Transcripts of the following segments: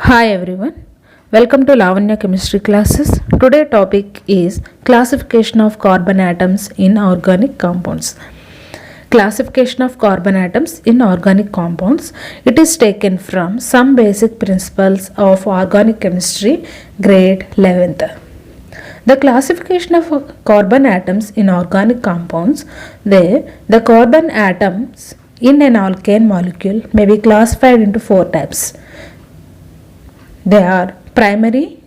Hi everyone, welcome to Lavanya chemistry classes. Today topic is classification of carbon atoms in organic compounds. Classification of carbon atoms in organic compounds. It is taken from some basic principles of organic chemistry, grade 11th. The classification of carbon atoms in organic compounds. The carbon atoms in an alkane molecule may be classified into four types. They are primary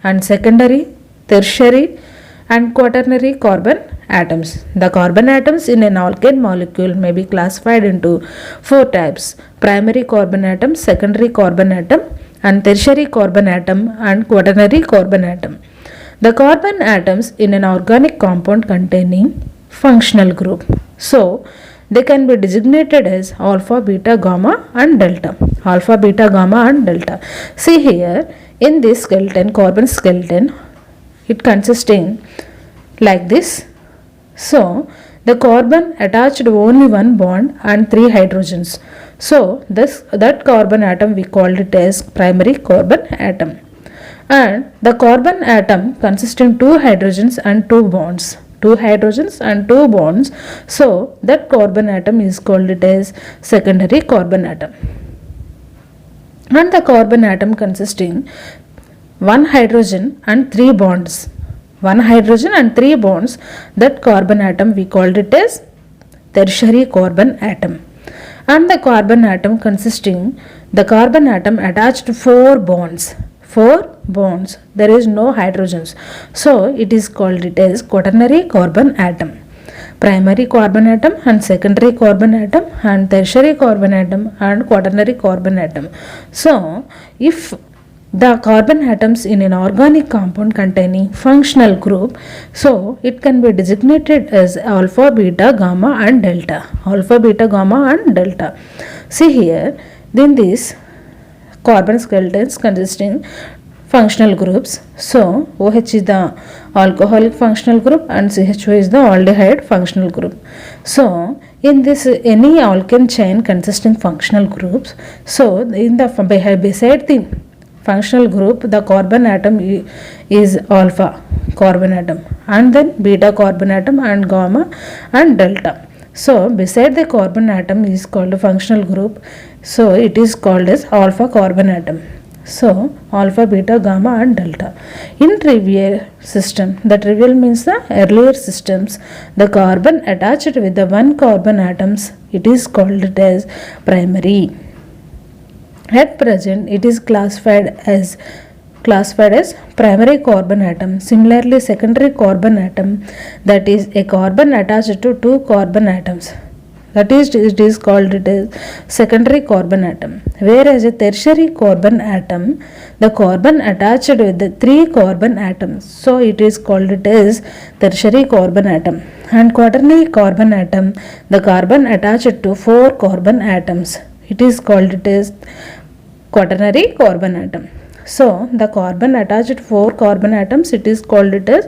and secondary, tertiary and quaternary carbon atoms. The carbon atoms in an alkane molecule may be classified into four types: primary carbon atom, secondary carbon atom and tertiary carbon atom and quaternary carbon atom. The carbon atoms in an organic compound containing functional group. So, they can be designated as alpha, beta, gamma and delta. Alpha, beta, gamma and delta. See here, in this skeleton, carbon skeleton, it consisting like this. So, the carbon attached only one bond and three hydrogens. So, that carbon atom we called it as primary carbon atom. And the carbon atom consisting two hydrogens and two bonds. Two hydrogens and two bonds. So, that carbon atom is called it as secondary carbon atom. And the carbon atom consisting one hydrogen and three bonds. One hydrogen and three bonds. That carbon atom we called it as tertiary carbon atom. And the carbon atom consisting the carbon atom attached to four bonds. Four bonds. There is no hydrogens. So it is called it as quaternary carbon atom. Primary carbon atom and secondary carbon atom and tertiary carbon atom and quaternary carbon atom. So if the carbon atoms in an organic compound containing functional group, so it can be designated as alpha, beta, gamma and delta. Alpha, beta, gamma and delta. See here, then these carbon skeletons consisting functional groups. So OH is the alcoholic functional group and CHO is the aldehyde functional group. So in this any alkane chain consisting functional groups, so in the beside the functional group the carbon atom is alpha carbon atom and then beta carbon atom and gamma and delta. So beside the carbon atom is called a functional group. So it is called as alpha carbon atom. So alpha, beta, gamma and delta. In trivial system, the trivial means the earlier systems, the carbon attached with the one carbon atoms, it is called as primary. At present, it is classified as primary carbon atom. Similarly, secondary carbon atom, that is a carbon attached to two carbon atoms, that is it is called it as secondary carbon atom. Whereas a tertiary carbon atom, the carbon attached with the three carbon atoms, so it is called it as tertiary carbon atom. And quaternary carbon atom, the carbon attached to four carbon atoms, it is called it as quaternary carbon atom. So the carbon attached to four carbon atoms, it is called it as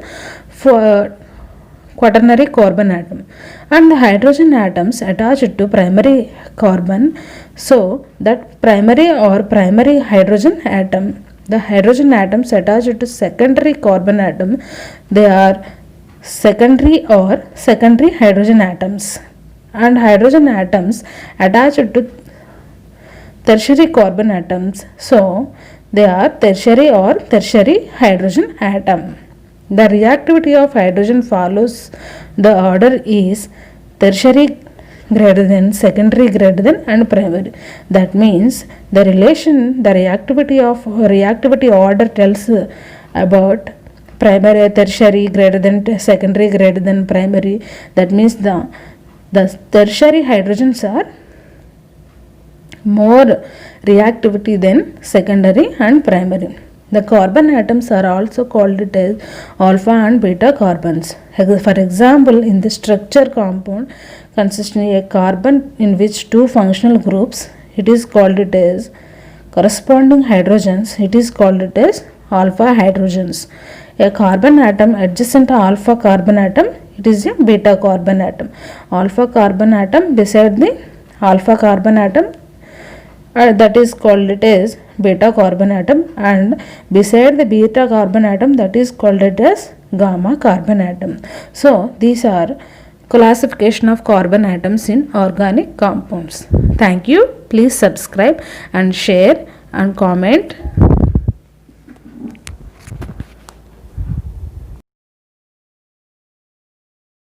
quaternary carbon atom. And the hydrogen atoms attached to primary carbon, so that primary hydrogen atom, the hydrogen atoms attached to secondary carbon atom, they are secondary hydrogen atoms. And hydrogen atoms attached to tertiary carbon atoms, so they are tertiary hydrogen atom. The reactivity of hydrogen follows the order is tertiary greater than, secondary greater than and primary. That means the reactivity order tells about primary, tertiary greater than, secondary greater than primary. That means the tertiary hydrogens are more reactivity than secondary and primary. The carbon atoms are also called it as alpha and beta carbons. For example, in the structure compound consisting of a carbon in which two functional groups, it is called it as corresponding hydrogens, it is called it as alpha hydrogens. A carbon atom adjacent to alpha carbon atom, it is a beta carbon atom. Alpha carbon atom beside the alpha carbon atom that is called it as beta carbon atom, and beside the beta carbon atom, that is called it as gamma carbon atom. So these are classification of carbon atoms in organic compounds. Thank you. Please subscribe and share and comment.